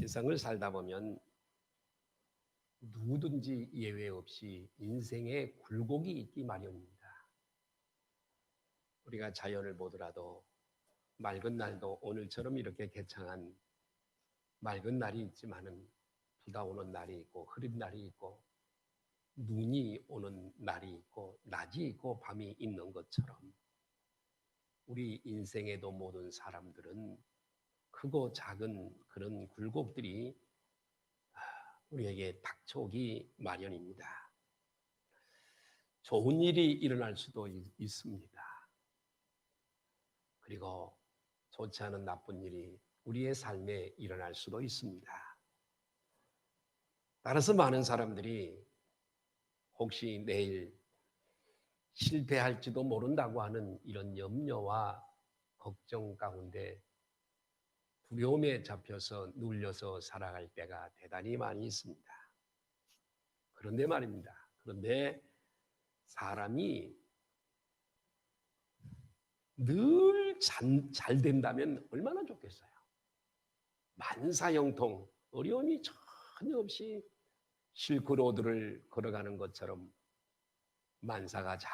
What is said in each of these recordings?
세상을 살다 보면 누구든지 예외 없이 인생에 굴곡이 있기 마련입니다. 우리가 자연을 보더라도 맑은 날도 오늘처럼 이렇게 개창한 맑은 날이 있지만은 비가 오는 날이 있고 흐린 날이 있고 눈이 오는 날이 있고 낮이 있고 밤이 있는 것처럼 우리 인생에도 모든 사람들은 크고 작은 그런 굴곡들이 우리에게 닥쳐오기 마련입니다. 좋은 일이 일어날 수도 있습니다. 그리고 좋지 않은 나쁜 일이 우리의 삶에 일어날 수도 있습니다. 따라서 많은 사람들이 혹시 내일 실패할지도 모른다고 하는 이런 염려와 걱정 가운데 두려움에 잡혀서 눌려서 살아갈 때가 대단히 많이 있습니다. 그런데 말입니다. 그런데 사람이 늘 잘 된다면 얼마나 좋겠어요. 만사형통, 어려움이 전혀 없이 실크로드를 걸어가는 것처럼 만사가 잘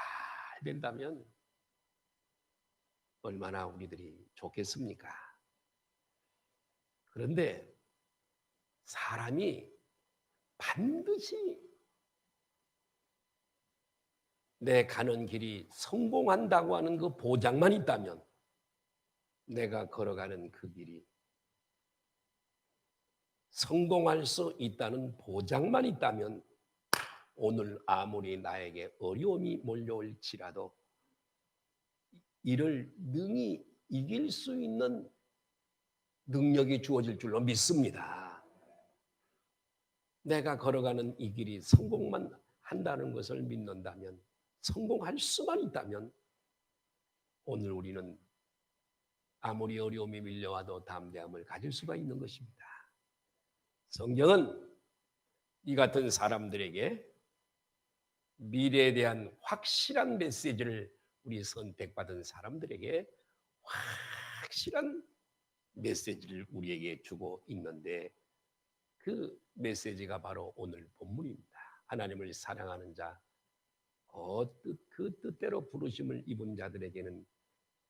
된다면 얼마나 우리들이 좋겠습니까? 그런데 사람이 반드시 내 가는 길이 성공한다고 하는 그 보장만 있다면, 내가 걸어가는 그 길이 성공할 수 있다는 보장만 있다면 오늘 아무리 나에게 어려움이 몰려올지라도 이를 능히 이길 수 있는 능력이 주어질 줄로 믿습니다. 내가 걸어가는 이 길이 성공만 한다는 것을 믿는다면, 성공할 수만 있다면 오늘 우리는 아무리 어려움이 밀려와도 담대함을 가질 수가 있는 것입니다. 성경은 이 같은 사람들에게 미래에 대한 확실한 메시지를, 우리 선택받은 사람들에게 확실한 메시지를 우리에게 주고 있는데, 그 메시지가 바로 오늘 본문입니다. 하나님을 사랑하는 자, 그 뜻대로 부르심을 입은 자들에게는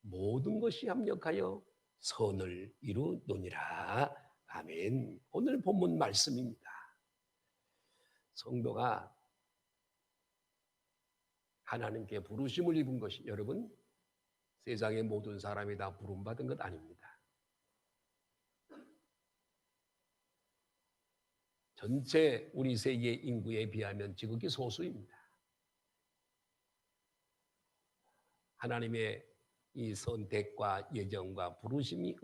모든 것이 합력하여 선을 이루느니라. 아멘. 오늘 본문 말씀입니다. 성도가 하나님께 부르심을 입은 것이, 여러분, 세상의 모든 사람이 다 부름받은 것 아닙니다. 전체 우리 세계 인구에 비하면 지극히 소수입니다. 하나님의 이 선택과 예정과 부르심이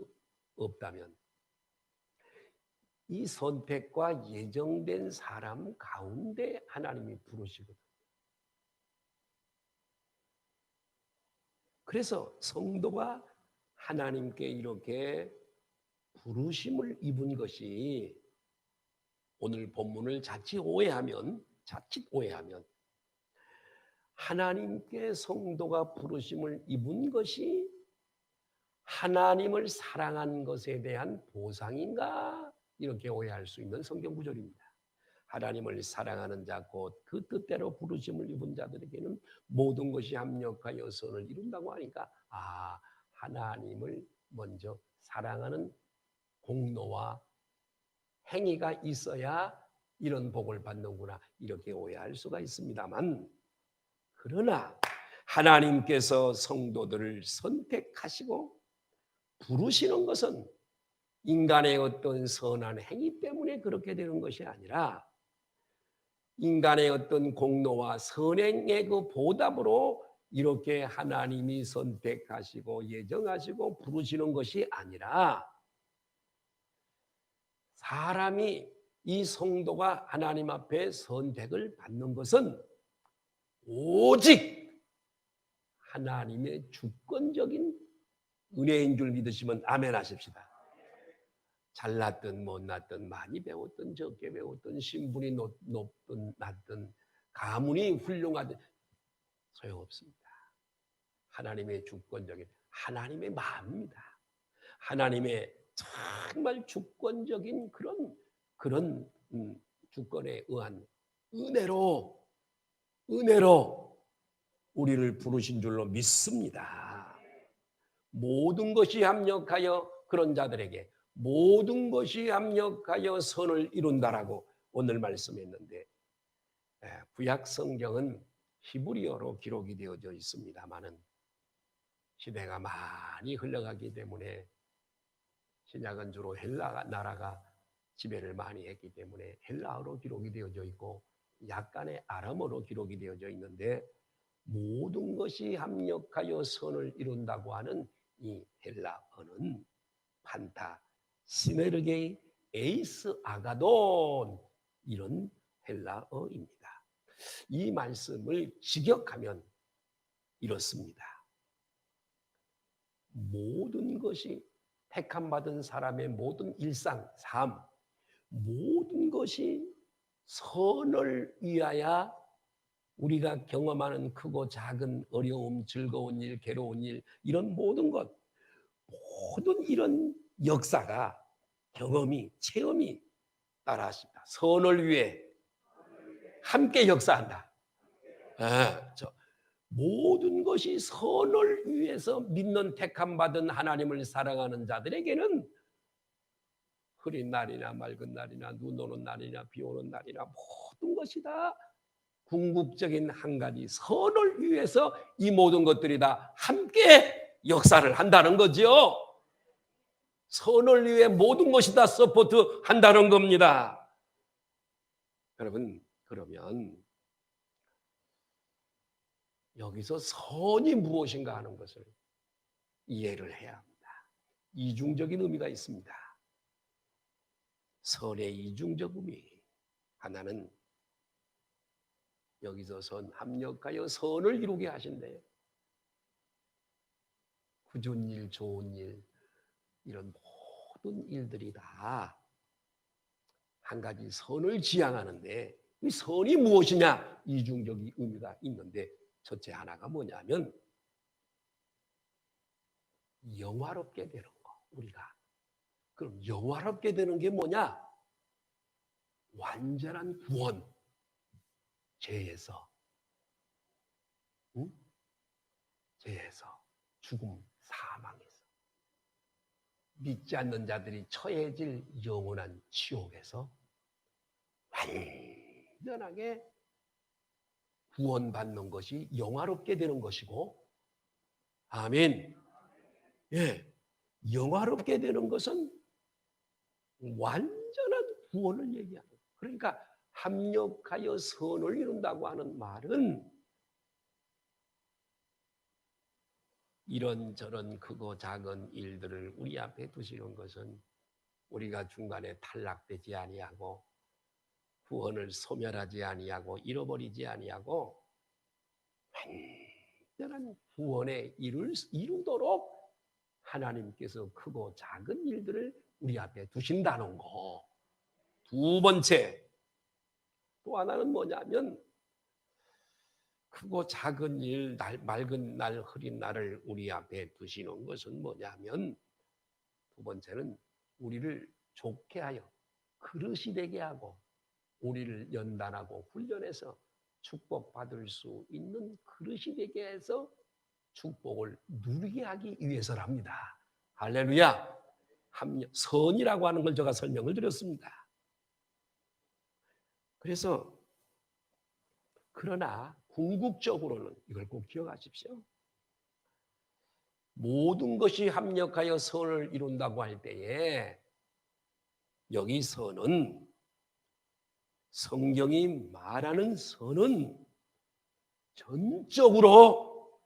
없다면 이 선택과 예정된 사람 가운데 하나님이 부르시거든요. 그래서 성도가 하나님께 이렇게 부르심을 입은 것이, 오늘 본문을 자칫 오해하면 하나님께 성도가 부르심을 입은 것이 하나님을 사랑한 것에 대한 보상인가, 이렇게 오해할 수 있는 성경 구절입니다. 하나님을 사랑하는 자, 곧 그 뜻대로 부르심을 입은 자들에게는 모든 것이 합력하여 선을 이룬다고 하니까, 하나님을 먼저 사랑하는 공로와 행위가 있어야 이런 복을 받는구나, 이렇게 오해할 수가 있습니다만, 그러나 하나님께서 성도들을 선택하시고 부르시는 것은 인간의 어떤 선한 행위 때문에 그렇게 되는 것이 아니라 인간의 어떤 공로와 선행의 그 보답으로 이렇게 하나님이 선택하시고 예정하시고 부르시는 것이 아니라, 사람이, 이 성도가 하나님 앞에 선택을 받는 것은 오직 하나님의 주권적인 은혜인 줄 믿으시면 아멘 하십시다. 잘났든 못났든, 많이 배웠든 적게 배웠든, 신분이 높든 낮든, 가문이 훌륭하든 소용없습니다. 하나님의 주권적인, 하나님의 마음입니다. 하나님의 정말 주권적인 그런 주권에 의한 은혜로 우리를 부르신 줄로 믿습니다. 모든 것이 합력하여 그런 자들에게 모든 것이 합력하여 선을 이룬다라고 오늘 말씀했는데, 구약 성경은 히브리어로 기록이 되어져 있습니다마는 시대가 많이 흘러가기 때문에 신약은 주로 헬라 나라가 지배를 많이 했기 때문에 헬라어로 기록이 되어져 있고 약간의 아람어로 기록이 되어져 있는데, 모든 것이 합력하여 선을 이룬다고 하는 이 헬라어는 판타, 시네르게이, 에이스 아가돈, 이런 헬라어입니다. 이 말씀을 직역하면 이렇습니다. 모든 것이 택함받은 사람의 모든 일상, 삶, 모든 것이 선을 위하여 우리가 경험하는 크고 작은 어려움, 즐거운 일, 괴로운 일, 이런 모든 이런 역사가 경험이, 체험이 따라하십니다. 선을 위해 함께 역사한다. 모든 것이 선을 위해서 믿는 택함받은 하나님을 사랑하는 자들에게는 흐린 날이나 맑은 날이나 눈 오는 날이나 비 오는 날이나 모든 것이 다 궁극적인 한 가지 선을 위해서 이 모든 것들이 다 함께 역사를 한다는 거죠. 선을 위해 모든 것이 다 서포트 한다는 겁니다. 여러분, 그러면 여기서 선이 무엇인가 하는 것을 이해를 해야 합니다. 이중적인 의미가 있습니다. 선의 이중적 의미. 하나는 여기서 선, 합력하여 선을 이루게 하신대요. 굳은 일, 좋은 일, 이런 모든 일들이 다 한 가지 선을 지향하는데, 이 선이 무엇이냐? 이중적인 의미가 있는데, 첫째 하나가 뭐냐면 영화롭게 되는 거. 우리가 그럼 영화롭게 되는 게 뭐냐? 완전한 구원. 죄에서, 죄에서, 죽음, 사망에서, 믿지 않는 자들이 처해질 영원한 지옥에서 완전하게 구원받는 것이 영화롭게 되는 것이고, 아멘. 예, 영화롭게 되는 것은 완전한 구원을 얘기하는 거예요. 그러니까 합력하여 선을 이룬다고 하는 말은 이런저런 크고 작은 일들을 우리 앞에 두시는 것은 우리가 중간에 탈락되지 아니하고 구원을 소멸하지 아니하고 잃어버리지 아니하고 완전한 구원에 이루도록 하나님께서 크고 작은 일들을 우리 앞에 두신다는 거. 두 번째, 또 하나는 뭐냐면 크고 작은 일, 맑은 날, 흐린 날을 우리 앞에 두시는 것은 뭐냐면, 두 번째는 우리를 좋게 하여 그릇이 되게 하고 우리를 연단하고 훈련해서 축복받을 수 있는 그릇이 되게 해서 축복을 누리게 하기 위해서랍니다. 할렐루야. 선이라고 하는 걸 제가 설명을 드렸습니다. 그래서 그러나 궁극적으로는 이걸 꼭 기억하십시오. 모든 것이 합력하여 선을 이룬다고 할 때에 여기 선은, 성경이 말하는 선은 전적으로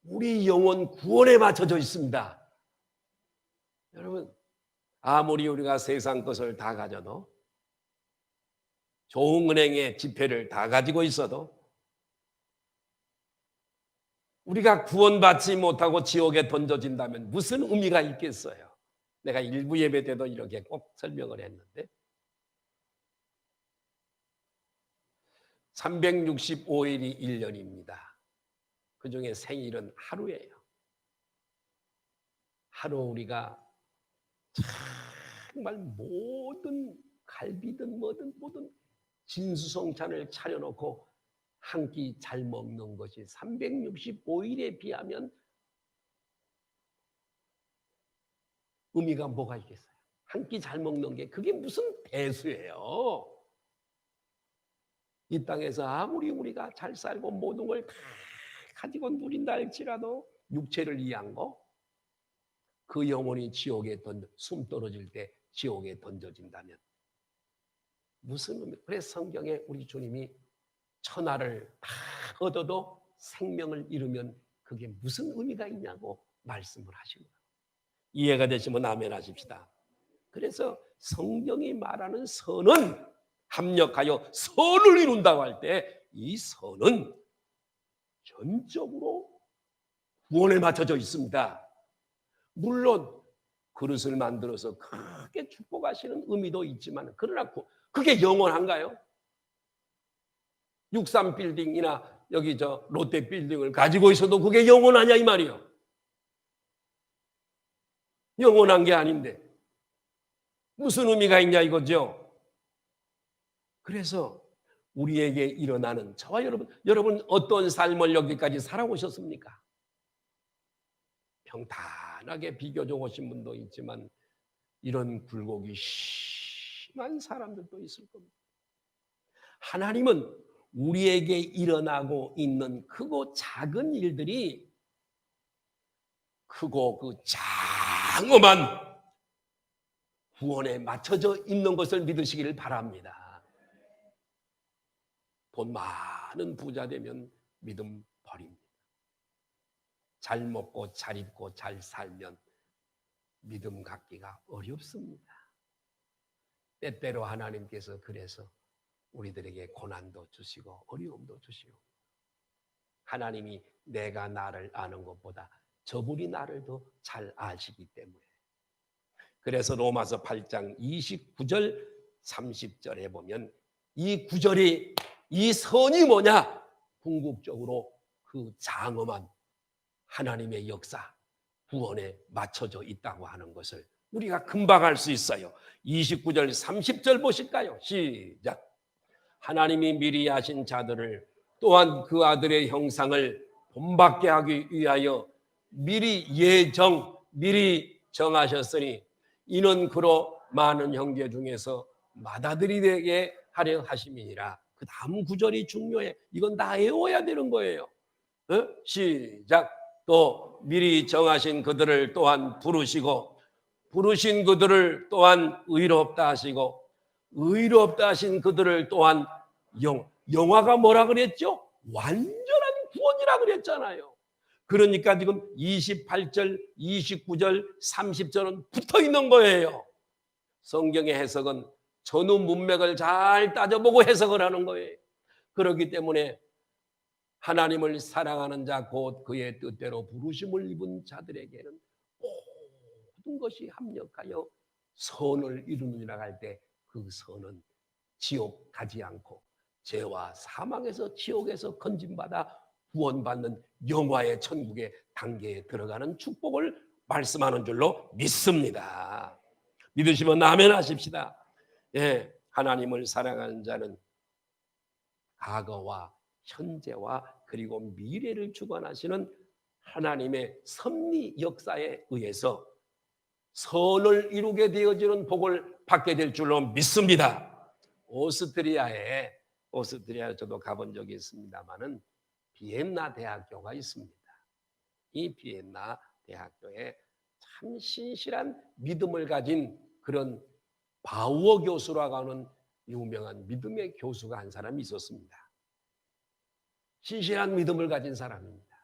우리 영혼 구원에 맞춰져 있습니다. 여러분, 아무리 우리가 세상 것을 다 가져도, 좋은 은행의 지폐를 다 가지고 있어도 우리가 구원받지 못하고 지옥에 던져진다면 무슨 의미가 있겠어요? 내가 일부 예배 때도 이렇게 꼭 설명을 했는데, 365일이 1년입니다. 그 중에 생일은 하루예요. 하루 우리가 정말 모든 갈비든 뭐든 모든 진수성찬을 차려놓고 한 끼 잘 먹는 것이 365일에 비하면 의미가 뭐가 있겠어요? 한 끼 잘 먹는 게 그게 무슨 배수예요? 이 땅에서 아무리 우리가 잘 살고 모든 걸 다 가지고 누린다 할지라도 육체를 위한 거, 그 영혼이 지옥에 숨 떨어질 때 지옥에 던져진다면 무슨 의미? 그래서 성경에 우리 주님이 천하를 다 얻어도 생명을 잃으면 그게 무슨 의미가 있냐고 말씀을 하십니다. 이해가 되시면 아멘 하십시다. 그래서 성경이 말하는 선은 합력하여 선을 이룬다고 할 때 이 선은 전적으로 구원에 맞춰져 있습니다. 물론 그릇을 만들어서 크게 축복하시는 의미도 있지만 그러나 그게 영원한가요? 63 빌딩이나 여기 저 롯데 빌딩을 가지고 있어도 그게 영원하냐 이 말이요. 영원한 게 아닌데 무슨 의미가 있냐 이거죠. 그래서 우리에게 일어나는 저와 여러분 어떤 삶을 여기까지 살아오셨습니까? 평탄하게 비교적 오신 분도 있지만 이런 굴곡이 심한 사람들도 있을 겁니다. 하나님은 우리에게 일어나고 있는 크고 작은 일들이 크고 그 장엄한 구원에 맞춰져 있는 것을 믿으시기를 바랍니다. 돈 많은 부자 되면 믿음 버립니다. 잘 먹고 잘 입고 잘 살면 믿음 갖기가 어렵습니다. 때때로 하나님께서 그래서 우리들에게 고난도 주시고 어려움도 주시고 하나님이 내가 나를 아는 것보다 저분이 나를 더 잘 아시기 때문에 그래서 로마서 8장 29절 30절에 보면 이 구절이 이 선이 뭐냐? 궁극적으로 그 장엄한 하나님의 역사, 구원에 맞춰져 있다고 하는 것을 우리가 금방 알 수 있어요. 29절, 30절 보실까요? 시작. 하나님이 미리 하신 자들을 또한 그 아들의 형상을 본받게 하기 위하여 미리 정하셨으니 이는 그로 많은 형제 중에서 맏아들이 되게 하려 하심이니라. 그 다음 구절이 중요해. 이건 다 외워야 되는 거예요. 시작. 또 미리 정하신 그들을 또한 부르시고 부르신 그들을 또한 의롭다 하시고 의롭다 하신 그들을 또한 영화가 뭐라 그랬죠? 완전한 구원이라 그랬잖아요. 그러니까 지금 28절, 29절, 30절은 붙어 있는 거예요. 성경의 해석은 전후 문맥을 잘 따져보고 해석을 하는 거예요. 그렇기 때문에 하나님을 사랑하는 자 곧 그의 뜻대로 부르심을 입은 자들에게는 모든 것이 합력하여 선을 이루느니라 할 때 그 선은 지옥 가지 않고 죄와 사망에서 지옥에서 건진받아 구원받는 영화의 천국의 단계에 들어가는 축복을 말씀하는 줄로 믿습니다. 믿으시면 아멘 하십시다. 예, 하나님을 사랑하는 자는 과거와 현재와 그리고 미래를 주관하시는 하나님의 섭리 역사에 의해서 선을 이루게 되어지는 복을 받게 될 줄로 믿습니다. 오스트리아에 저도 가본 적이 있습니다만은 비엔나 대학교가 있습니다. 이 비엔나 대학교에 참 신실한 믿음을 가진 그런 바우어 교수라고 하는 유명한 믿음의 교수가 한 사람이 있었습니다. 신실한 믿음을 가진 사람입니다.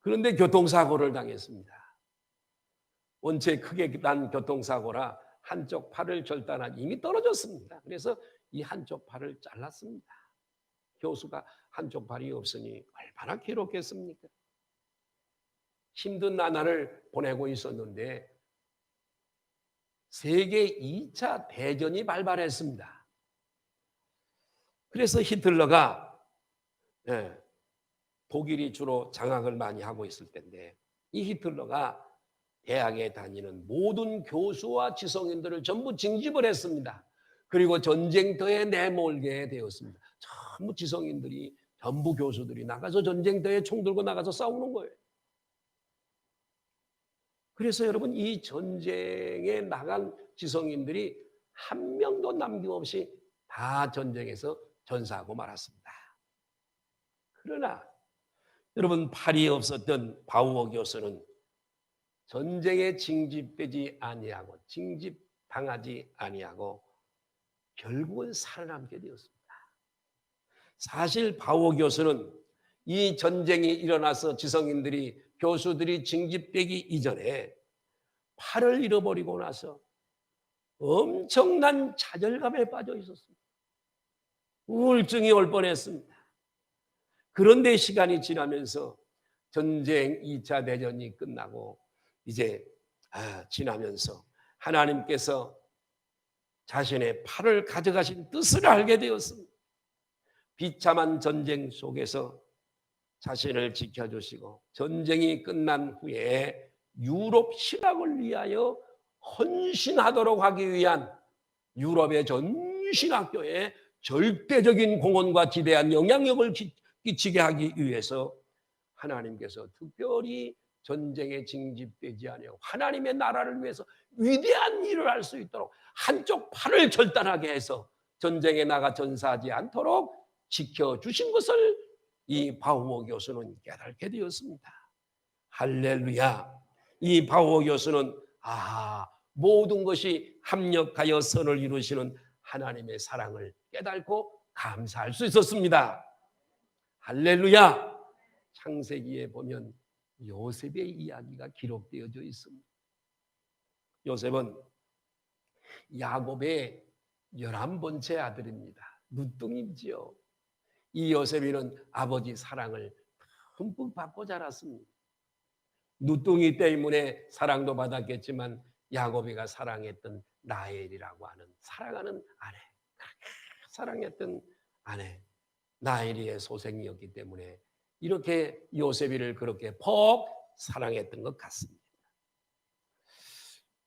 그런데 교통사고를 당했습니다. 원체 크게 난 교통사고라 한쪽 팔을 절단하니 이미 떨어졌습니다. 그래서 이 한쪽 팔을 잘랐습니다. 교수가 한쪽 팔이 없으니 얼마나 괴롭겠습니까? 힘든 나날을 보내고 있었는데 세계 2차 대전이 발발했습니다. 그래서 히틀러가 독일이 주로 장악을 많이 하고 있을 텐데 이 히틀러가 대학에 다니는 모든 교수와 지성인들을 전부 징집을 했습니다. 그리고 전쟁터에 내몰게 되었습니다. 전부 지성인들이, 전부 교수들이 나가서 전쟁터에 총 들고 나가서 싸우는 거예요. 그래서 여러분, 이 전쟁에 나간 지성인들이 한 명도 남김없이 다 전쟁에서 전사하고 말았습니다. 그러나 여러분, 팔이 없었던 바우어 교수는 전쟁에 징집되지 아니하고 징집당하지 아니하고 결국은 살아남게 되었습니다. 사실 바우어 교수는 이 전쟁이 일어나서 지성인들이, 교수들이 징집되기 이전에 팔을 잃어버리고 나서 엄청난 좌절감에 빠져 있었습니다. 우울증이 올 뻔했습니다. 그런데 시간이 지나면서 전쟁 2차 대전이 끝나고 이제 지나면서 하나님께서 자신의 팔을 가져가신 뜻을 알게 되었습니다. 비참한 전쟁 속에서 자신을 지켜주시고 전쟁이 끝난 후에 유럽 신학을 위하여 헌신하도록 하기 위한 유럽의 전 신학교에 절대적인 공헌과 지대한 영향력을 끼치게 하기 위해서 하나님께서 특별히 전쟁에 징집되지 아니하고 하나님의 나라를 위해서 위대한 일을 할 수 있도록 한쪽 팔을 절단하게 해서 전쟁에 나가 전사하지 않도록 지켜주신 것을 이 바우어 교수는 깨닫게 되었습니다. 할렐루야. 이 바우어 교수는 모든 것이 합력하여 선을 이루시는 하나님의 사랑을 깨닫고 감사할 수 있었습니다. 할렐루야. 창세기에 보면 요셉의 이야기가 기록되어져 있습니다. 요셉은 야곱의 11번째 아들입니다. 누뚱이지요. 이 요셉이는 아버지 사랑을 흠뻑 받고 자랐습니다. 누뚱이 때문에 사랑도 받았겠지만 야곱이가 사랑했던 라헬이라고 하는 사랑하는 아내, 사랑했던 아내 라헬이의 소생이었기 때문에 이렇게 요셉이를 그렇게 퍽 사랑했던 것 같습니다.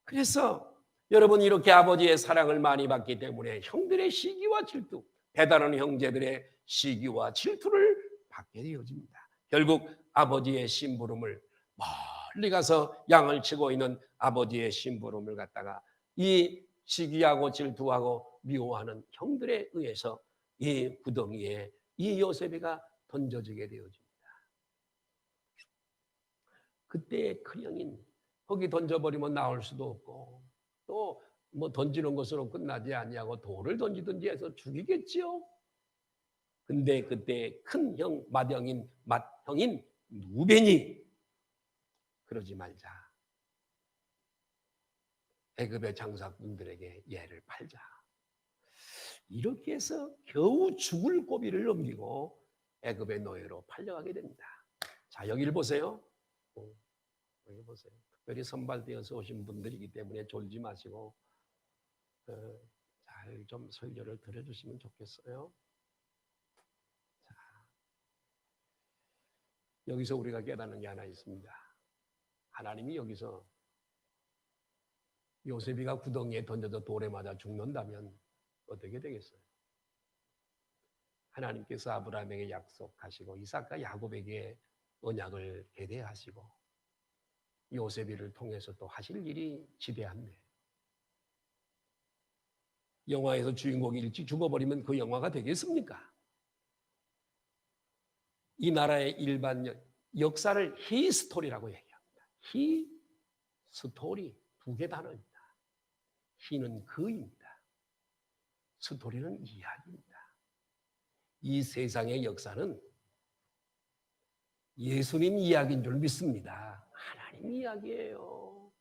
그래서 여러분, 이렇게 아버지의 사랑을 많이 받기 때문에 형들의 시기와 질투, 배다른 형제들의 시기와 질투를 받게 되어집니다. 결국 아버지의 심부름을, 멀리 가서 양을 치고 있는 아버지의 심부름을 갖다가 이 시기하고 질투하고 미워하는 형들에 의해서 이 구덩이에 이 요셉이가 던져지게 되어집니다. 그때의 큰형인, 거기 던져버리면 나올 수도 없고 또 뭐 던지는 것으로 끝나지 아니하고 돌을 던지든지 해서 죽이겠지요. 근데 그때 큰형 맏형인 루벤이 그러지 말자, 애굽의 장사꾼들에게 얘를 팔자, 이렇게 해서 겨우 죽을 고비를 넘기고 애굽의 노예로 팔려가게 됩니다. 자, 여기를 보세요. 여기 보세요. 특별히 선발되어서 오신 분들이기 때문에 졸지 마시고 잘 좀 설교를 들어주시면 좋겠어요. 자, 여기서 우리가 깨닫는 게 하나 있습니다. 하나님이 여기서 요셉이가 구덩이에 던져져 돌에 맞아 죽는다면 어떻게 되겠어요? 하나님께서 아브라함에게 약속하시고 이삭과 야곱에게 언약을 계대하시고 요셉이를 통해서 또 하실 일이 지대한데, 영화에서 주인공이 일찍 죽어버리면 그 영화가 되겠습니까? 이 나라의 일반 역사를 히스토리라고 얘기합니다. 히스토리, 두 개 단어입니다. 히는 그입니다. 스토리는 이야기입니다. 이 세상의 역사는 예수님 이야기인 줄 믿습니다. 하나님 이야기예요.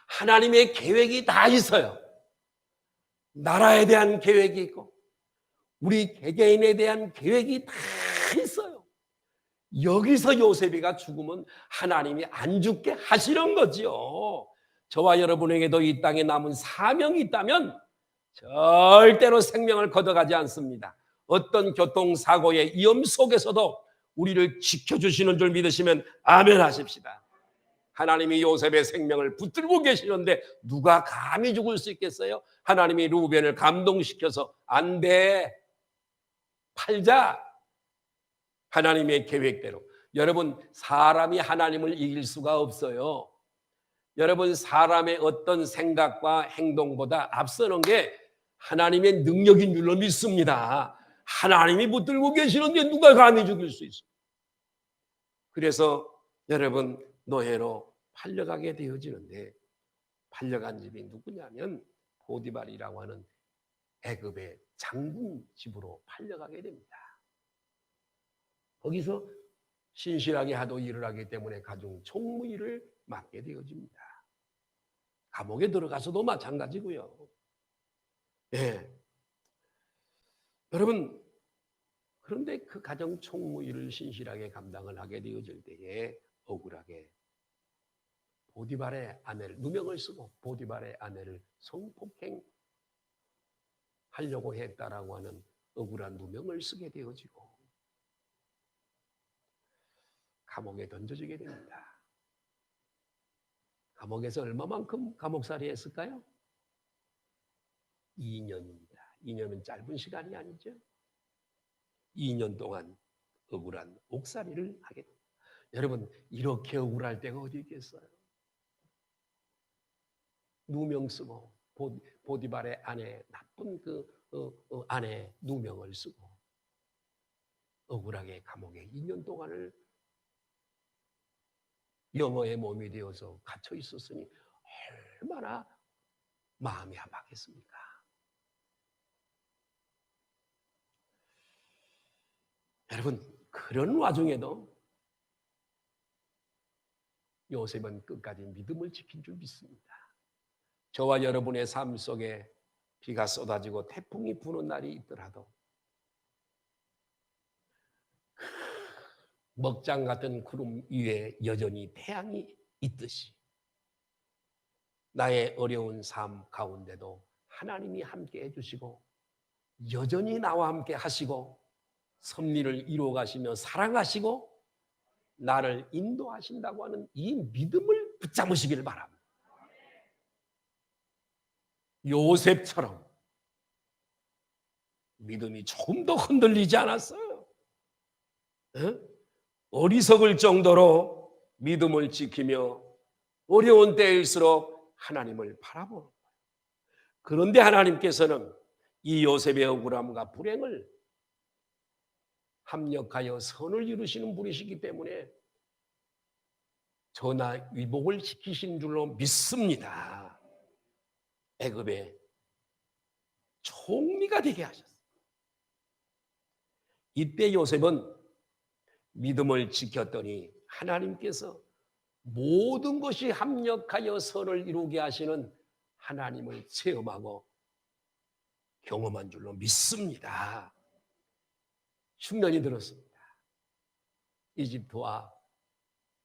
하나님의 계획이 다 있어요. 나라에 대한 계획이 있고 우리 개개인에 대한 계획이 다 있어요. 여기서 요셉이가 죽으면 하나님이 안 죽게 하시는 거지요. 저와 여러분에게도 이 땅에 남은 사명이 있다면 절대로 생명을 걷어가지 않습니다. 어떤 교통사고의 위험 속에서도 우리를 지켜주시는 줄 믿으시면 아멘 하십시다. 하나님이 요셉의 생명을 붙들고 계시는데 누가 감히 죽을 수 있겠어요? 하나님이 루벤을 감동시켜서 안 돼, 팔자. 하나님의 계획대로. 여러분, 사람이 하나님을 이길 수가 없어요. 여러분, 사람의 어떤 생각과 행동보다 앞서는 게 하나님의 능력인 줄로 믿습니다. 하나님이 붙들고 계시는데 누가 감히 죽일 수 있어요? 그래서 여러분, 노예로 팔려가게 되어지는데, 팔려간 집이 누구냐면 보디발이라고 하는 애굽의 장군 집으로 팔려가게 됩니다. 거기서 신실하게 하도 일을 하기 때문에 가중 총무일을 맡게 되어집니다. 감옥에 들어가서도 마찬가지고요. 예. 여러분, 그런데 그 가정 총무일을 신실하게 감당을 하게 되어질 때에 억울하게 보디발의 아내를, 누명을 쓰고 보디발의 아내를 성폭행 하려고 했다라고 하는 억울한 누명을 쓰게 되어지고 감옥에 던져지게 됩니다. 감옥에서 얼마만큼 감옥살이 했을까요? 2년입니다. 2년은 짧은 시간이 아니죠. 2년 동안 억울한 옥살이를 하게 됩니다. 여러분, 이렇게 억울할 때가 어디 있겠어요? 누명 쓰고 보디발의 아내, 나쁜 아내 누명을 쓰고 억울하게 감옥에 2년 동안을 영어의 몸이 되어서 갇혀 있었으니 얼마나 마음이 아팠겠습니까? 여러분, 그런 와중에도 요셉은 끝까지 믿음을 지킨 줄 믿습니다. 저와 여러분의 삶 속에 비가 쏟아지고 태풍이 부는 날이 있더라도 먹장 같은 구름 위에 여전히 태양이 있듯이 나의 어려운 삶 가운데도 하나님이 함께 해주시고 여전히 나와 함께 하시고 섭리를 이루어 가시며 사랑하시고 나를 인도하신다고 하는 이 믿음을 붙잡으시길 바랍니다. 요셉처럼 믿음이 조금 더 흔들리지 않았어요. 어리석을 정도로 믿음을 지키며 어려운 때일수록 하나님을 바라보는 거예요. 그런데 하나님께서는 이 요셉의 억울함과 불행을 합력하여 선을 이루시는 분이시기 때문에 전하 위복을 시키신 줄로 믿습니다. 애굽의 총리가 되게 하셨어요. 이때 요셉은 믿음을 지켰더니 하나님께서 모든 것이 합력하여 선을 이루게 하시는 하나님을 체험하고 경험한 줄로 믿습니다. 흉년이 들었습니다. 이집트와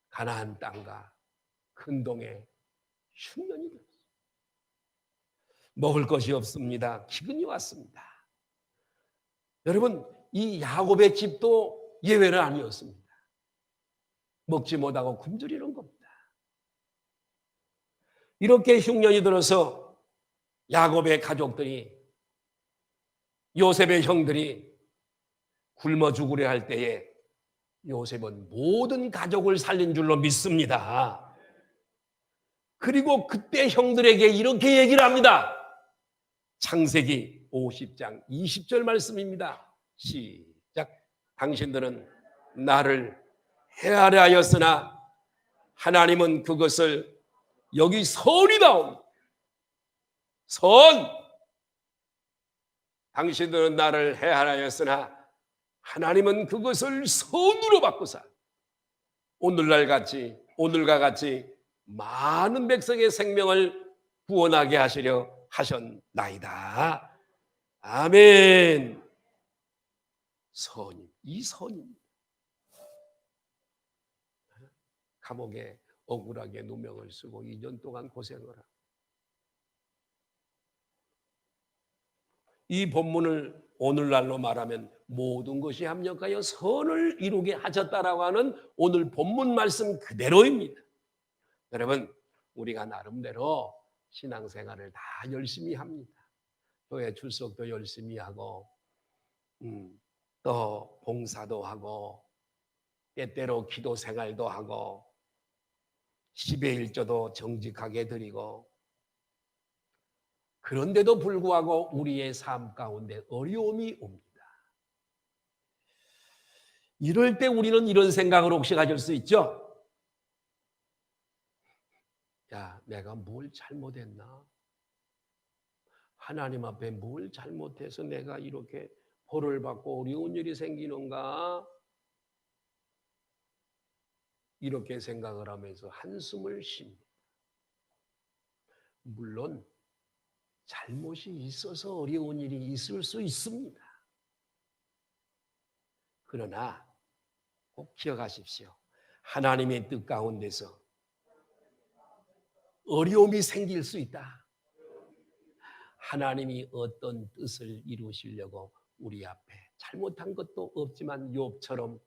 가나안 땅과 큰 동에 흉년이 들었습니다. 먹을 것이 없습니다. 기근이 왔습니다. 여러분, 이 야곱의 집도 예외는 아니었습니다. 먹지 못하고 굶주리는 겁니다. 이렇게 흉년이 들어서 야곱의 가족들이, 요셉의 형들이 굶어 죽으려 할 때에 요셉은 모든 가족을 살린 줄로 믿습니다. 그리고 그때 형들에게 이렇게 얘기를 합니다. 창세기 50장 20절 말씀입니다. 시작. 당신들은 나를 해하려 하였으나 하나님은 그것을, 여기 선이 나옵니다. 선. 당신들은 나를 해하려 하였으나 하나님은 그것을 선으로 바꾸사 오늘과 같이 많은 백성의 생명을 구원하게 하시려 하셨나이다. 아멘. 선임, 이 선입니다. 감옥에 억울하게 누명을 쓰고 2년 동안 고생을 하고, 이 본문을 오늘날로 말하면 모든 것이 합력하여 선을 이루게 하셨다라고 하는 오늘 본문 말씀 그대로입니다. 여러분, 우리가 나름대로 신앙생활을 다 열심히 합니다. 교회 출석도 열심히 하고, 또 봉사도 하고, 때때로 기도 생활도 하고, 10의 1조도 정직하게 드리고, 그런데도 불구하고 우리의 삶 가운데 어려움이 옵니다. 이럴 때 우리는 이런 생각을 혹시 가질 수 있죠? 야, 내가 뭘 잘못했나? 하나님 앞에 뭘 잘못해서 내가 이렇게 벌을 받고 어려운 일이 생기는가? 이렇게 생각을 하면서 한숨을 쉽니다. 물론 잘못이 있어서 어려운 일이 있을 수 있습니다. 그러나 꼭 기억하십시오. 하나님의 뜻 가운데서 어려움이 생길 수 있다. 하나님이 어떤 뜻을 이루시려고 우리 앞에 잘못한 것도 없지만 욥처럼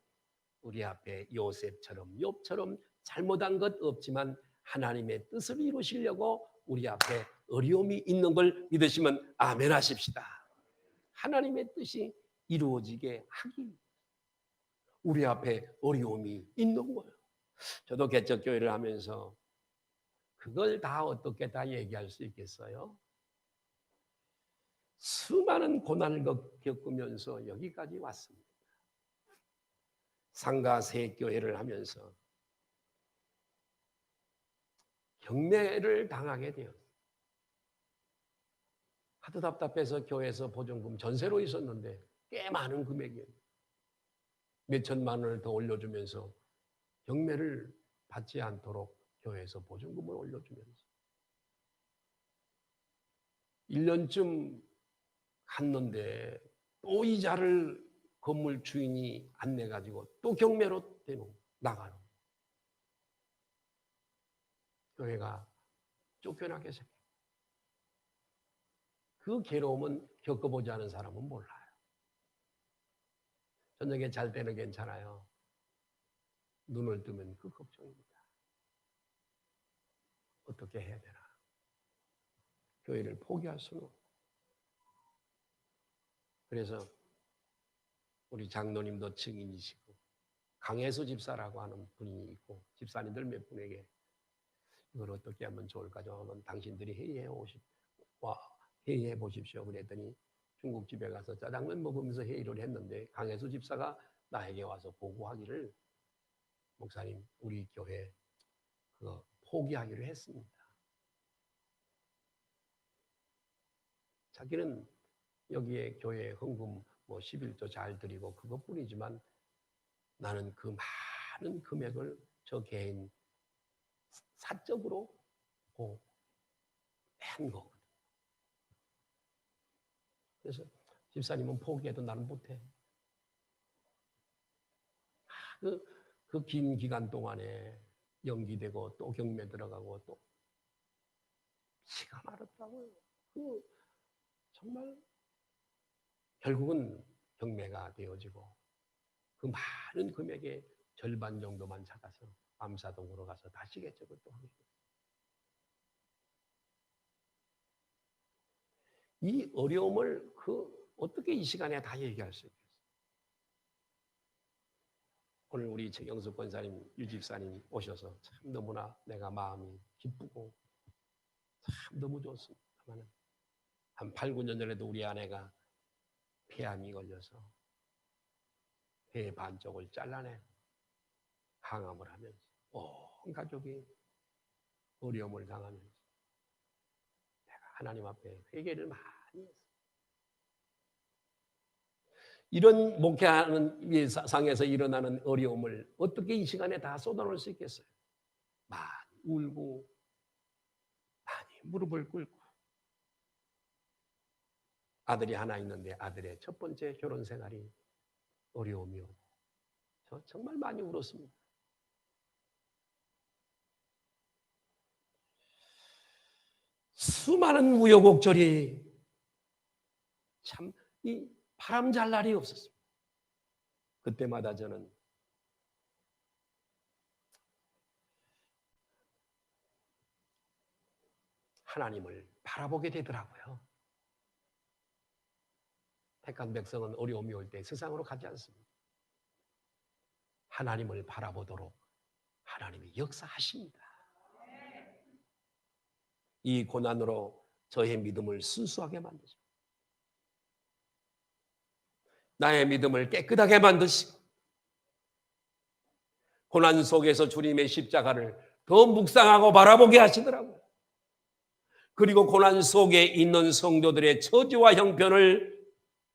우리 앞에 욥처럼 잘못한 것 없지만 하나님의 뜻을 이루시려고 우리 앞에 어려움이 있는 걸 믿으시면 아멘 하십시다. 하나님의 뜻이 이루어지게 하기 우리 앞에 어려움이 있는 거예요. 저도 개척교회를 하면서 그걸 다 어떻게 다 얘기할 수 있겠어요? 수많은 고난을 겪으면서 여기까지 왔습니다. 상가 세교회를 하면서 경매를 당하게 되었어요. 하도 답답해서 교회에서 보증금 전세로 있었는데 꽤 많은 금액이에요. 몇 천만 원을 더 올려주면서 경매를 받지 않도록 교회에서 보증금을 올려주면서 1년쯤 갔는데 또 이자를 건물 주인이 안 내가지고 또 경매로 나가는 교회가 쫓겨나게 생겨. 그 괴로움은 겪어보지 않은 사람은 몰라요. 저녁에 잘 때는 괜찮아요. 눈을 뜨면 그 걱정입니다. 어떻게 해야 되나? 교회를 포기할 수는 없고. 그래서 우리 장로님도 증인이시고 강혜수 집사라고 하는 분이 있고 집사님들 몇 분에게 이걸 어떻게 하면 좋을까 좀 한번 당신들이 회의해 보십시오. 그랬더니 중국집에 가서 짜장면 먹으면서 회의를 했는데 강혜수 집사가 나에게 와서 보고하기를 목사님 우리 교회 그거 포기하기로 했습니다. 자기는 여기에 교회 헌금 뭐 11조 잘 드리고 그것뿐이지만 나는 그 많은 금액을 저 개인 사적으로 한 거거든. 그래서 집사님은 포기해도 나는 못해. 그 긴 기간 동안에 연기되고 또 경매 들어가고 또 시가 말았다고요. 정말 결국은 경매가 되어지고 그 많은 금액의 절반 정도만 찾아서 암사동으로 가서 다시 개척을 또 하게 됐어요. 이 어려움을 어떻게 이 시간에 다 얘기할 수 있겠어요? 오늘 우리 최경수 권사님, 유집사님 오셔서 참 너무나 내가 마음이 기쁘고 참 너무 좋습니다만 한 8, 9년 전에도 우리 아내가 폐암이 걸려서 폐 반쪽을 잘라내 항암을 하면서 온 가족이 어려움을 당하면서 내가 하나님 앞에 회개를 많이 했어요. 이런 목회하는 상에서 일어나는 어려움을 어떻게 이 시간에 다 쏟아놓을 수 있겠어요? 많이 울고 많이 무릎을 꿇고 아들이 하나 있는데 아들의 첫 번째 결혼 생활이 어려움이 오고 저 정말 많이 울었습니다. 수많은 우여곡절이 참 이 바람 잘 날이 없었습니다. 그때마다 저는 하나님을 바라보게 되더라고요. 택한 백성은 어려움이 올 때 세상으로 가지 않습니다. 하나님을 바라보도록 하나님이 역사하십니다. 이 고난으로 저의 믿음을 순수하게 만드시고 나의 믿음을 깨끗하게 만드시고 고난 속에서 주님의 십자가를 더 묵상하고 바라보게 하시더라고요. 그리고 고난 속에 있는 성도들의 처지와 형편을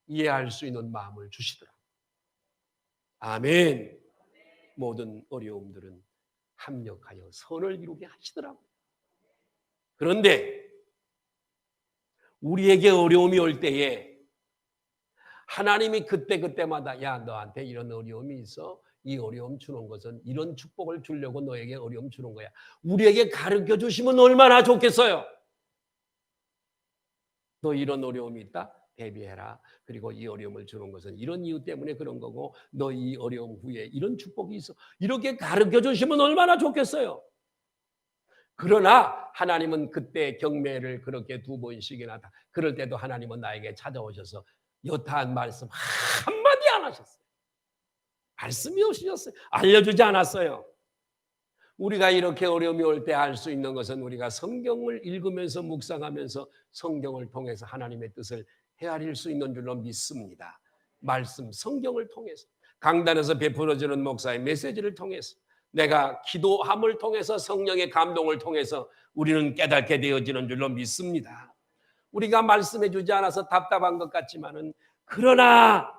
이해할 수 있는 마음을 주시더라고요. 아멘. 모든 어려움들은 합력하여 선을 이루게 하시더라고요. 그런데 우리에게 어려움이 올 때에 하나님이 그때마다 야 너한테 이런 어려움이 있어. 이 어려움 주는 것은 이런 축복을 주려고 너에게 어려움 주는 거야. 우리에게 가르쳐 주시면 얼마나 좋겠어요. 너 이런 어려움이 있다? 대비해라. 그리고 이 어려움을 주는 것은 이런 이유 때문에 그런 거고 너 이 어려움 후에 이런 축복이 있어. 이렇게 가르쳐 주시면 얼마나 좋겠어요. 그러나 하나님은 그때 경매를 그렇게 2번씩이나 하다. 그럴 때도 하나님은 나에게 찾아오셔서 여타한 말씀 한마디 안 하셨어요. 말씀이 없으셨어요. 알려주지 않았어요. 우리가 이렇게 어려움이 올 때 알 수 있는 것은 우리가 성경을 읽으면서 묵상하면서 성경을 통해서 하나님의 뜻을 헤아릴 수 있는 줄로 믿습니다. 말씀, 성경을 통해서 강단에서 베풀어지는 목사의 메시지를 통해서 내가 기도함을 통해서 성령의 감동을 통해서 우리는 깨닫게 되어지는 줄로 믿습니다. 우리가 말씀해 주지 않아서 답답한 것 같지만은 그러나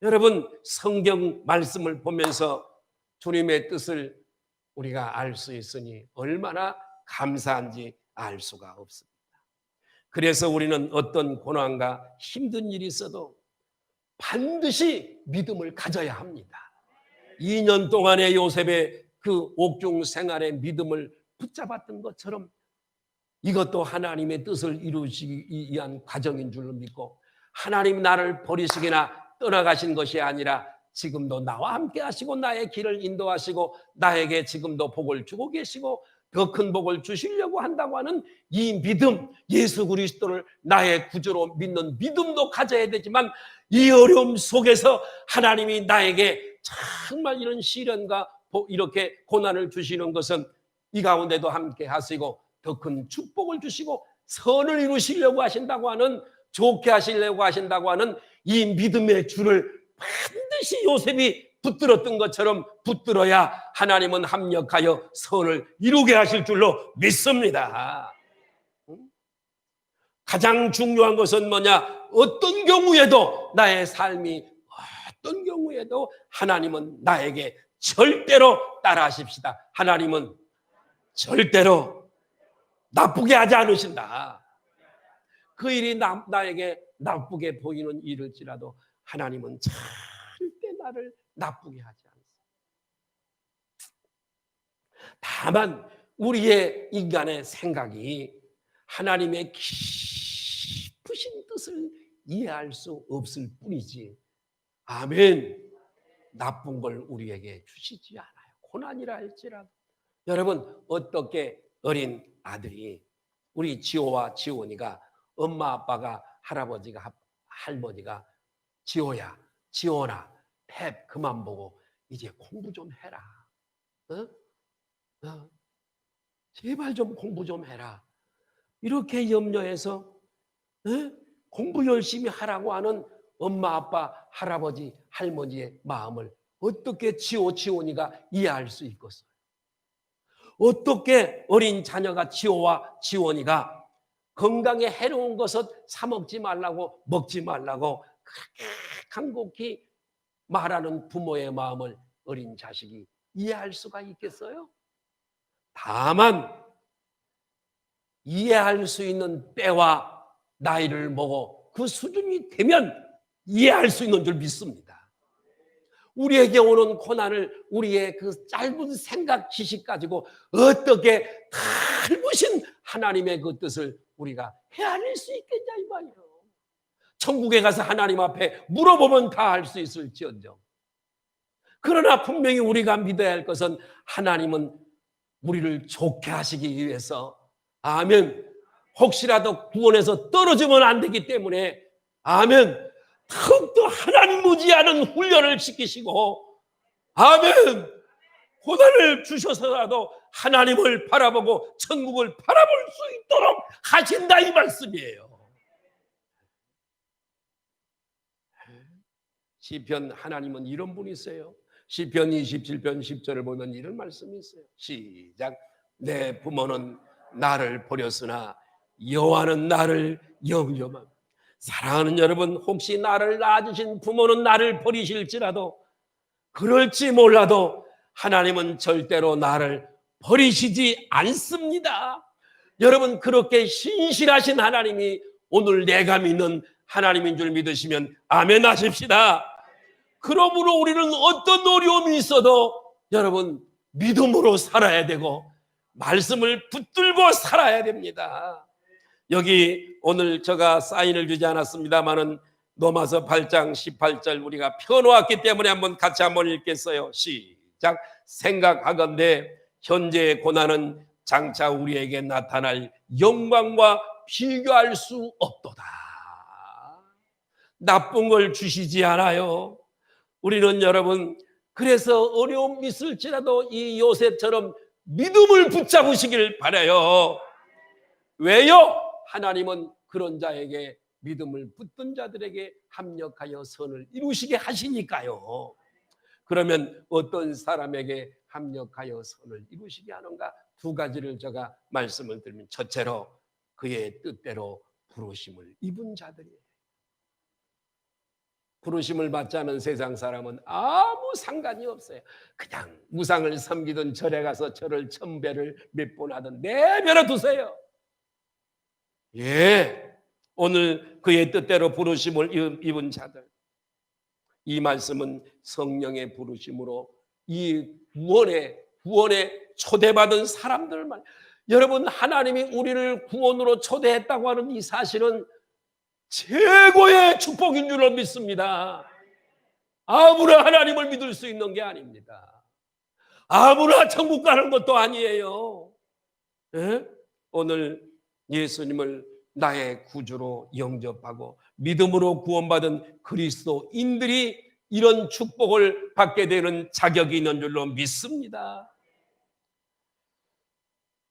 여러분 성경 말씀을 보면서 주님의 뜻을 우리가 알 수 있으니 얼마나 감사한지 알 수가 없습니다. 그래서 우리는 어떤 고난과 힘든 일이 있어도 반드시 믿음을 가져야 합니다. 2년 동안의 요셉의 그 옥중 생활의 믿음을 붙잡았던 것처럼 이것도 하나님의 뜻을 이루시기 위한 과정인 줄 믿고 하나님 나를 버리시거나 떠나가신 것이 아니라 지금도 나와 함께 하시고 나의 길을 인도하시고 나에게 지금도 복을 주고 계시고 더 큰 복을 주시려고 한다고 하는 이 믿음, 예수 그리스도를 나의 구주로 믿는 믿음도 가져야 되지만 이 어려움 속에서 하나님이 나에게 정말 이런 시련과 이렇게 고난을 주시는 것은 이 가운데도 함께 하시고 더 큰 축복을 주시고 선을 이루시려고 하신다고 하는 좋게 하시려고 하신다고 하는 이 믿음의 줄을 반드시 요셉이 붙들었던 것처럼 붙들어야 하나님은 합력하여 선을 이루게 하실 줄로 믿습니다. 가장 중요한 것은 뭐냐? 어떤 경우에도 나의 삶이 어떤 경우에도 하나님은 나에게 절대로 따라하십시다. 하나님은 절대로 나쁘게 하지 않으신다. 그 일이 나에게 나쁘게 보이는 일일지라도 하나님은 절대 나를 나쁘게 하지 않습니다. 다만 우리의 인간의 생각이 하나님의 깊으신 뜻을 이해할 수 없을 뿐이지 아멘 나쁜 걸 우리에게 주시지 않아요. 고난이라 할지라도 여러분 어떻게 어린 아들이 우리 지호와 지원이가 엄마 아빠가 할아버지가 할머니가 지호야 지원아 탭 그만 보고 이제 공부 좀 해라. 제발 좀 공부 좀 해라. 이렇게 염려해서 공부 열심히 하라고 하는 엄마 아빠 할아버지 할머니의 마음을 어떻게 지원이가 이해할 수 있겠어요? 어떻게 어린 자녀가 지호와 지원이가 건강에 해로운 것을 사 먹지 말라고 먹지 말라고 그렇게 간곡히 말하는 부모의 마음을 어린 자식이 이해할 수가 있겠어요? 다만 이해할 수 있는 때와 나이를 먹어 그 수준이 되면 이해할 수 있는 줄 믿습니다. 우리에게 오는 고난을 우리의 그 짧은 생각 지식 가지고 어떻게 넓으신 하나님의 그 뜻을 우리가 헤아릴 수 있겠냐 이 말이에요. 천국에 가서 하나님 앞에 물어보면 다 할 수 있을지언정. 그러나 분명히 우리가 믿어야 할 것은 하나님은 우리를 좋게 하시기 위해서 아멘 혹시라도 구원에서 떨어지면 안 되기 때문에 아멘. 더욱더 하나님 무지하는 훈련을 시키시고 아멘. 고난을 주셔서라도 하나님을 바라보고 천국을 바라볼 수 있도록 하신다 이 말씀이에요. 시편 하나님은 이런 분이세요. 시편 27편 10절을 보면 이런 말씀이 있어요. 시작. 내 부모는 나를 버렸으나 여호와는 나를 영접함. 사랑하는 여러분, 혹시 나를 낳아주신 부모는 나를 버리실지라도 그럴지 몰라도 하나님은 절대로 나를 버리시지 않습니다. 여러분, 그렇게 신실하신 하나님이 오늘 내가 믿는 하나님인 줄 믿으시면 아멘 하십시다. 그러므로 우리는 어떤 어려움이 있어도 여러분 믿음으로 살아야 되고 말씀을 붙들고 살아야 됩니다. 여기 오늘 제가 사인을 주지 않았습니다만은 로마서 8장 18절 우리가 펴놓았기 때문에 같이 한번 읽겠어요. 시작. 생각하건대 현재의 고난은 장차 우리에게 나타날 영광과 비교할 수 없도다. 나쁜 걸 주시지 않아요. 우리는 여러분 그래서 어려움이 있을지라도 이 요셉처럼 믿음을 붙잡으시길 바라요. 왜요? 하나님은 그런 자에게 믿음을 붙든 자들에게 합력하여 선을 이루시게 하시니까요. 그러면 어떤 사람에게 합력하여 선을 이루시게 하는가? 두 가지를 제가 말씀을 드리면 첫째로 그의 뜻대로 부르심을 입은 자들이에요. 부르심을 받지 않은 세상 사람은 아무 상관이 없어요. 그냥 우상을 섬기던 절에 가서 절을 1000배를 몇 번 하든 내버려 두세요. 예, 오늘 그의 뜻대로 부르심을 입은 자들, 이 말씀은 성령의 부르심으로 이 구원에 초대받은 사람들만. 여러분, 하나님이 우리를 구원으로 초대했다고 하는 이 사실은 최고의 축복인 줄로 믿습니다. 아무나 하나님을 믿을 수 있는 게 아닙니다. 아무나 천국 가는 것도 아니에요. 예? 오늘 예수님을 나의 구주로 영접하고 믿음으로 구원받은 그리스도인들이 이런 축복을 받게 되는 자격이 있는 줄로 믿습니다.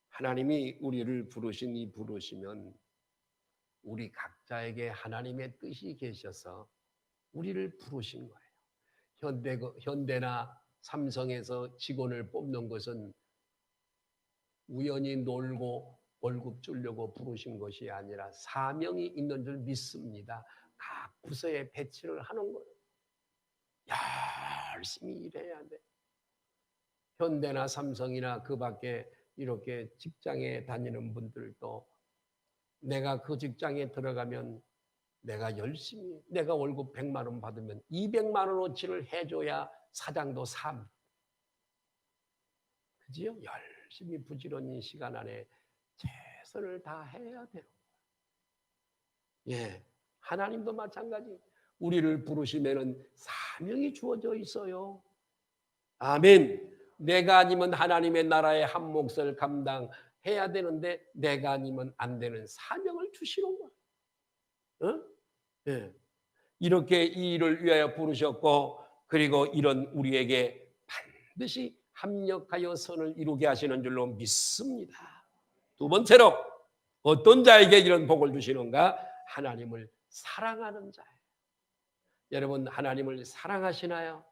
하나님이 우리를 부르신 이 부르시면 우리 각자에게 하나님의 뜻이 계셔서 우리를 부르신 거예요. 현대나 삼성에서 직원을 뽑는 것은 우연히 놀고 월급 주려고 부르신 것이 아니라 사명이 있는 줄 믿습니다. 각 부서에 배치를 하는 거예요. 열심히 일해야 돼. 현대나 삼성이나 그 밖에 이렇게 직장에 다니는 분들도 내가 그 직장에 들어가면 내가 열심히 내가 월급 100만 원 받으면 200만 원어치를 해줘야 사장도 삽. 그지요? 열심히 부지런히 시간 안에 최선을 다해야 돼요. 예, 하나님도 마찬가지. 우리를 부르시면은 사명이 주어져 있어요. 아멘. 내가 아니면 하나님의 나라의 한 몫을 감당해야 되는데 내가 아니면 안 되는 사명을 주시는 거예요. 어? 예. 이렇게 이 일을 위하여 부르셨고 그리고 이런 우리에게 반드시 합력하여 선을 이루게 하시는 줄로 믿습니다. 두 번째로 어떤 자에게 이런 복을 주시는가? 하나님을 사랑하는 자예요. 여러분 하나님을 사랑하시나요?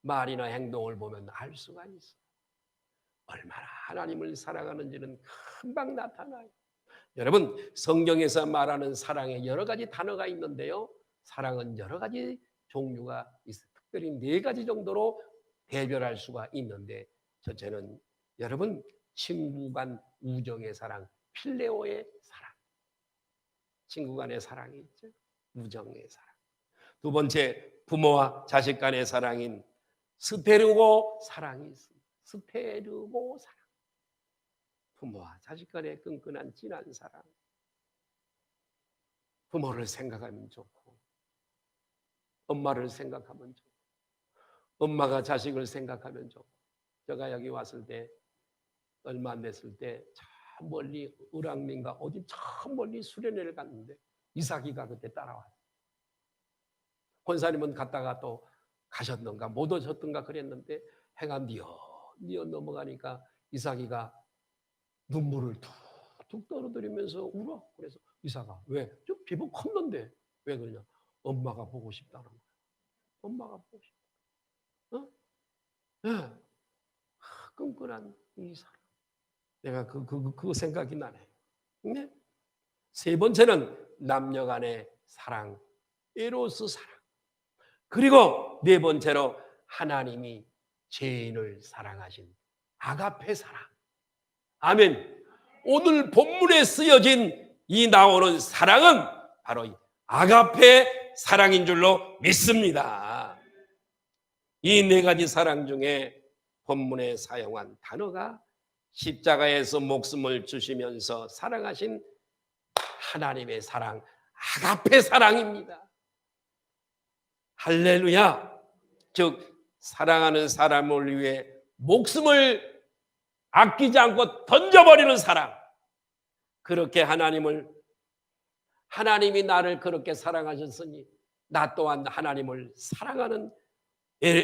말이나 행동을 보면 알 수가 있어요. 얼마나 하나님을 사랑하는지는 금방 나타나요. 여러분 성경에서 말하는 사랑에 여러 가지 단어가 있는데요. 사랑은 여러 가지 종류가 있어요. 특별히 4가지 정도로 대별할 수가 있는데 첫째는 여러분 친구 간 우정의 사랑, 필레오의 사랑. 친구 간의 사랑이 있죠. 우정의 사랑. 두 번째 부모와 자식 간의 사랑인 스테르고 사랑이 있습니다. 스테르고 사랑. 부모와 자식 간의 끈끈한 진한 사랑. 부모를 생각하면 좋고 엄마를 생각하면 좋고 엄마가 자식을 생각하면 좋고 제가 여기 왔을 때 얼마 안 됐을 때 멀리 을왕민가 어디 저 멀리 수련회를 갔는데 이삭이가 그때 따라왔어요. 권사님은 갔다가 또 가셨는가 못 오셨던가 그랬는데 해가 뉘어 넘어가니까 이삭이가 눈물을 툭툭 떨어뜨리면서 울어. 그래서 이삭아, 왜? 저 피부 컸는데 왜 그러냐? 엄마가 보고 싶다는 거야. 엄마가 보고 싶다. 어? 네. 끈끈한 이 사랑. 내가 그 생각이 나네. 네? 세 번째는 남녀 간의 사랑, 에로스 사랑. 그리고 네 번째로 하나님이 죄인을 사랑하신 아가페 사랑. 아멘. 오늘 본문에 쓰여진 이 나오는 사랑은 바로 이 아가페 사랑인 줄로 믿습니다. 이 네 가지 사랑 중에 본문에 사용한 단어가 십자가에서 목숨을 주시면서 사랑하신 하나님의 사랑, 아가페 사랑입니다. 할렐루야. 즉 사랑하는 사람을 위해 목숨을 아끼지 않고 던져버리는 사랑. 그렇게 하나님이 나를 그렇게 사랑하셨으니 나 또한 하나님을 사랑하는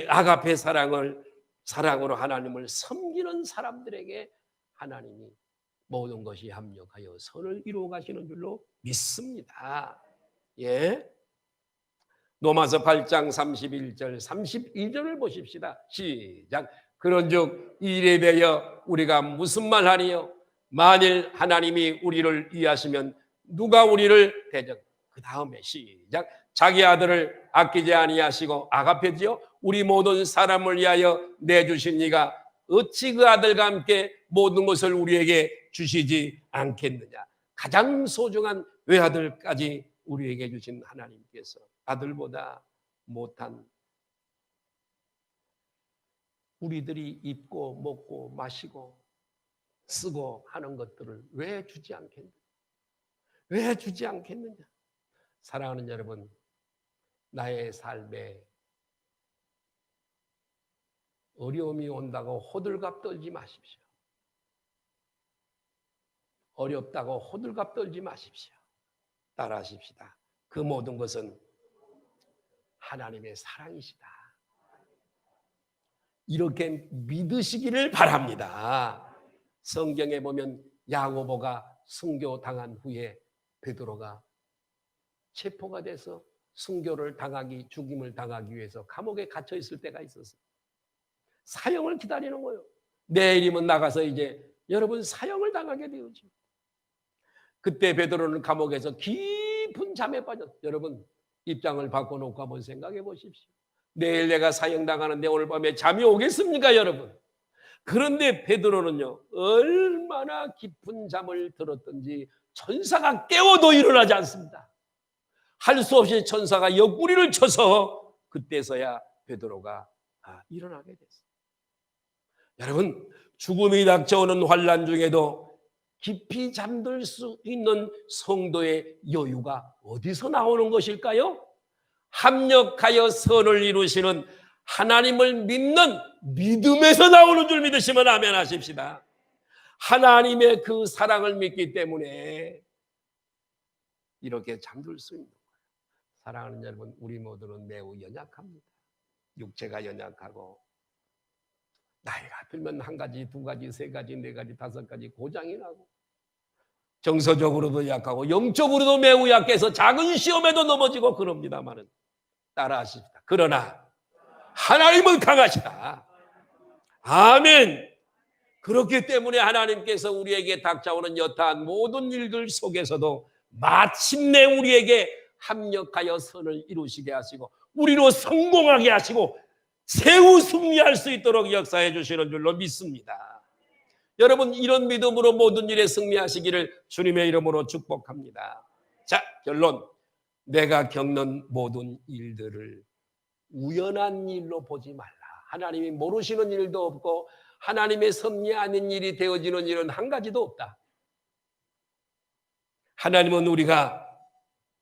아가페 사랑으로 하나님을 섬기는 사람들에게 하나님이 모든 것이 합력하여 선을 이루어 가시는 줄로 믿습니다. 예. 로마서 8장 31절 32절을 보십시다. 시작. 그런즉 이에 대하여 우리가 무슨 말하리요? 만일 하나님이 우리를 위하시면 누가 우리를 대적? 그 다음에 시작. 자기 아들을 아끼지 아니하시고 아가페지요 우리 모든 사람을 위하여 내주신 이가 어찌 그 아들과 함께 모든 것을 우리에게 주시지 않겠느냐. 가장 소중한 외아들까지 우리에게 주신 하나님께서 아들보다 못한 우리들이 입고 먹고 마시고 쓰고 하는 것들을 왜 주지 않겠느냐? 왜 주지 않겠느냐? 사랑하는 여러분, 나의 삶에 어려움이 온다고 호들갑 떨지 마십시오. 어렵다고 호들갑 떨지 마십시오. 따라하십시다. 그 모든 것은 하나님의 사랑이시다. 이렇게 믿으시기를 바랍니다. 성경에 보면 야고보가 순교당한 후에 베드로가 체포가 돼서 순교를 당하기, 죽임을 당하기 위해서 감옥에 갇혀 있을 때가 있었어요. 사형을 기다리는 거예요. 내일이면 나가서 이제 여러분 사형을 당하게 되었죠. 그때 베드로는 감옥에서 깊은 잠에 빠졌어요. 여러분 입장을 바꿔놓고 한번 생각해 보십시오. 내일 내가 사형당하는데 오늘 밤에 잠이 오겠습니까, 여러분? 그런데 베드로는요, 얼마나 깊은 잠을 들었던지 천사가 깨워도 일어나지 않습니다. 할 수 없이 천사가 옆구리를 쳐서 그때서야 베드로가 일어나게 됐어요. 여러분, 죽음이 닥쳐오는 환난 중에도 깊이 잠들 수 있는 성도의 여유가 어디서 나오는 것일까요? 합력하여 선을 이루시는 하나님을 믿는 믿음에서 나오는 줄 믿으시면 아멘 하십시다. 하나님의 그 사랑을 믿기 때문에 이렇게 잠들 수 있는 거예요. 사랑하는 여러분, 우리 모두는 매우 연약합니다. 육체가 연약하고 나이가 들면 한 가지, 두 가지, 세 가지, 네 가지, 다섯 가지 고장이 나고 정서적으로도 약하고 영적으로도 매우 약해서 작은 시험에도 넘어지고 그럽니다마는 따라하십시다. 그러나 하나님은 강하시다. 아멘. 그렇기 때문에 하나님께서 우리에게 닥쳐오는 여타한 모든 일들 속에서도 마침내 우리에게 합력하여 선을 이루시게 하시고 우리로 성공하게 하시고 새우 승리할 수 있도록 역사해 주시는 줄로 믿습니다. 여러분, 이런 믿음으로 모든 일에 승리하시기를 주님의 이름으로 축복합니다. 자, 결론. 내가 겪는 모든 일들을 우연한 일로 보지 말라. 하나님이 모르시는 일도 없고 하나님의 섭리 아닌 일이 되어지는 일은 한 가지도 없다. 하나님은 우리가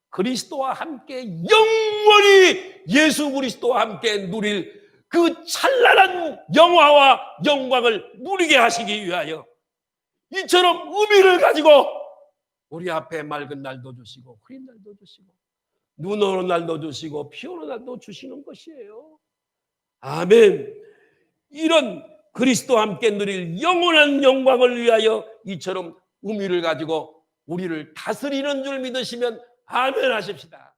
그리스도와 함께 영원히 예수 그리스도와 함께 누릴 그 찬란한 영화와 영광을 누리게 하시기 위하여 이처럼 의미를 가지고 우리 앞에 맑은 날도 주시고 흐린 날도 주시고 눈 오는 날도 주시고 비 오는 날도 주시는 것이에요. 아멘. 이런 그리스도와 함께 누릴 영원한 영광을 위하여 이처럼 의미를 가지고 우리를 다스리는 줄 믿으시면 아멘 하십시다.